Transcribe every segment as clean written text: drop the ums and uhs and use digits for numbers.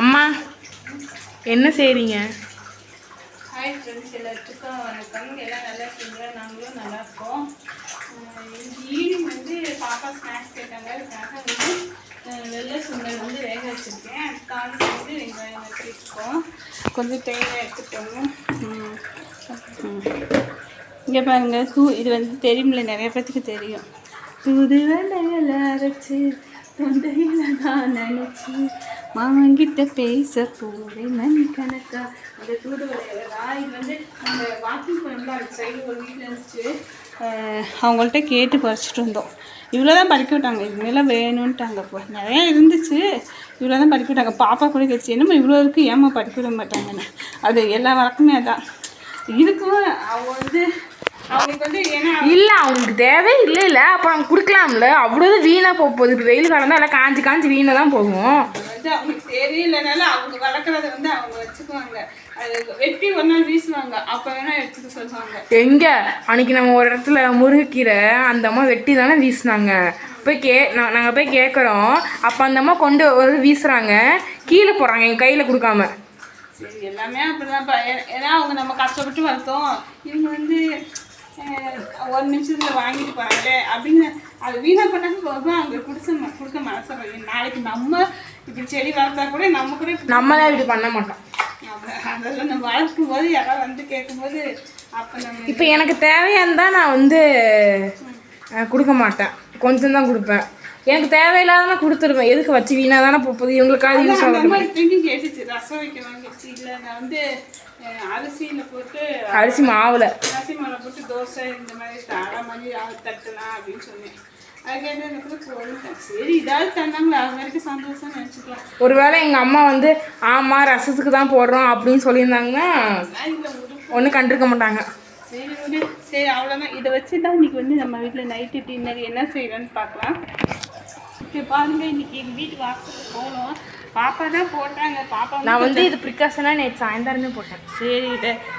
அம்மா என்ன செய்றீங்க? ஹாய் ஃப்ரெண்ட்ஸ், எல்லாத்துக்கும் வணக்கம். எல்லாம் நல்லா இருக்கீங்களா? நாங்களும் நல்லா இருக்கோம். ஈவினிங் வந்து பாப்பா ஸ்நாக்ஸ் கேட்டாங்க. அதுக்காக வந்து வெள்ளை சுண்டல் வந்து வேக வச்சுருக்கேன். அது காலையில் வந்து வெங்காயம் வச்சுருக்கோம். கொஞ்சம் தேங்காய் எடுத்துட்டோம். இங்கே பாருங்கள், இது வந்து தெரியுமில்ல, நிறைய பேத்துக்கு தெரியும். தூது வெள்ளையில் அரைச்சி தொண்டையில் நான் நினச்சி மாமங்கிட்ட பேச போவேன் நன் கணக்கா. அந்த தூது வளையலா இது வந்து அந்த வாக்கிங் போனோம்ல, அந்த சைடு ஒரு வீட்டில் இருந்துச்சு. அவங்கள்ட்ட கேட்டு பறிச்சுட்டு வந்தோம். இவ்வளோ தான் பறிக்க விட்டாங்க, இதுமாரிலாம் வேணும்ன்ட்டாங்க. இப்போ நிறையா இருந்துச்சு, இவ்வளோ தான் பறிக்க விட்டாங்க. பாப்பா கூட கேட்டுச்சு, என்னம்மா இவ்வளோ இருக்குது, ஏம்மா பறிக்க விட மாட்டாங்கன்னு. அது எல்லா வழக்கமே அதான் இருக்கும். அவங்க வந்து அவங்களுக்கு வந்து ஏன்னா இல்லை, அவங்களுக்கு தேவை இல்லை இல்லை அப்போ அவங்க கொடுக்கலாம்ல. அவ்வளோ வீணாக போகுது. இப்போ வெயில் காலம் தான் எல்லாம் காஞ்சி காஞ்சி வீணாக தான் போகும். வந்து அவங்களுக்கு தெரியலனால அவங்க வளர்க்குறத வந்து அவங்க வச்சுக்குவாங்க. அது வெட்டி ஒரு நாள் வீசுவாங்க, அப்போ வேணால் எடுத்துக்க சொல்லுவாங்க. எங்கே அன்றைக்கி நம்ம ஒரு இடத்துல முருங்கைக்கீரை அந்த அம்மா வெட்டி தானே வீசினாங்க. நாங்கள் போய் கேட்குறோம். அப்போ அந்த அம்மா கொண்டு ஒரு வீசுகிறாங்க, கீழே போடுறாங்க, எங்கள் கையில் கொடுக்காம. சரி, எல்லாமே அப்படிதான்ப்பா. ஏன்னா அவங்க நம்ம கஷ்டப்பட்டு வளர்த்தோம். இவங்க வந்து ஒரு நிமிஷத்தில் வாங்கிட்டு போகிறாங்களே அப்படின்னு அது வீணாக பண்ணாங்க போதும். அவங்க கொடுக்க மனசு. நாளைக்கு நம்ம இப்படி செடி வளர்த்தா கூட நம்ம கூட நம்மளே இப்படி பண்ண மாட்டோம். அதெல்லாம் நம்ம வளர்க்கும் போது யாராவது வந்து கேட்கும்போது அப்போ நம்ம இப்போ எனக்கு தேவையானதான் நான் வந்து கொடுக்க மாட்டேன், கொஞ்சம் தான் கொடுப்பேன். எனக்கு தேவையில்லாதான் கொடுத்துருவேன். எதுக்கு வச்சு வீணாக தானே போகுது. இவங்களுக்காக யூஸ் ஆகும். கேட்டுச்சு ரசம் வைக்க வாங்கிடுச்சு. இல்லை நான் வந்து அரிசியில் போட்டு அரிசி மாவில் போட்டு தோசை இந்த மாதிரி தாரா மாதிரி தட்டலாம் அப்படின்னு சொன்னேன். அது கேட்டு கூட போடுவேன். சரி, இதாவது தந்தாங்களா அது வரைக்கும் சந்தோஷம் நினச்சிக்கலாம். ஒருவேளை எங்கள் அம்மா வந்து ஆமாம் ரசத்துக்கு தான் போடுறோம் அப்படின்னு சொல்லியிருந்தாங்கன்னா ஒன்றும் கண்டிருக்க மாட்டாங்க. சரி விடு. சரி, அவ்வளோதான். இதை வச்சு தான் இன்றைக்கி வந்து நம்ம வீட்டில் நைட்டு டின்னர் என்ன செய்யறோன்னு பார்க்கலாம். இப்போ பாருங்கள், இன்றைக்கி எங்கள் வீட்டு வாசலுக்கு போகணும். பாப்பா தான் போட்டாங்க. பாப்பா நான் வந்து இது ப்ரிகாஷனாக நேற்று சாயந்தரமே போட்டேன். சரி,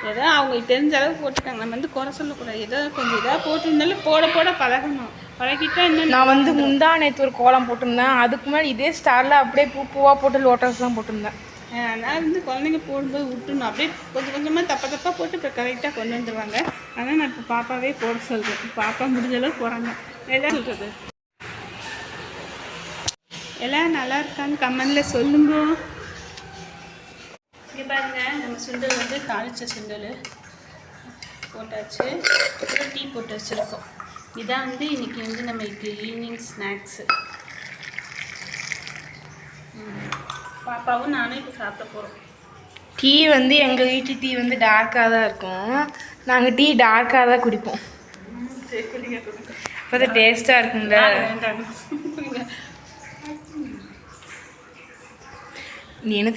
ஏதோ அவங்க தெரிஞ்ச அளவுக்கு போட்டுருக்காங்க. நம்ம வந்து குறை சொல்லக்கூடாது. ஏதோ கொஞ்சம் இதாக போட்டிருந்தாலும் போட பழகணும். பழகிட்டா இன்னும். நான் வந்து முந்தா நேற்று ஒரு கோலம் போட்டிருந்தேன். அதுக்கு முன்னாடி இதே ஸ்டாரில் அப்படியே பூவாக போட்டு லோட்டஸ் தான் போட்டிருந்தேன். அதனால் வந்து குழந்தைங்க போடும்போது விட்டுணும். அப்படியே கொஞ்சம் கொஞ்சமாக தப்பாக போட்டு இப்போ கரெக்டாக கொண்டு வந்துடுவாங்க. ஆனால் நான் இப்போ பாப்பாவே போட சொல்கிறேன். பாப்பா முடிஞ்ச அளவுக்கு போகிறாங்க. எல்லாம் சொல்கிறது எல்லாம் நல்லா இருக்கான்னு கமெண்டில் சொல்லுங்க. இங்கே பாருங்க, நம்ம சுண்டல் வந்து தாளித்த சுண்டல் போட்டாச்சு. அப்புறம் டீ போட்டு வச்சுருக்கோம். இதான் வந்து இன்றைக்கி வந்து நம்மளுக்கு ஈவினிங் ஸ்நாக்ஸு. பாப்பாவும் நானும் இப்போ சாப்பிட போகிறோம். டீ வந்து எங்கள் வீட்டு டீ வந்து டார்க்காக தான் இருக்கும். நாங்கள் டீ டார்க்காக தான் குடிப்போம். சரி, குடிங்க. இப்போ அது டேஸ்ட்டாக இருக்குங்க. நீ என்ன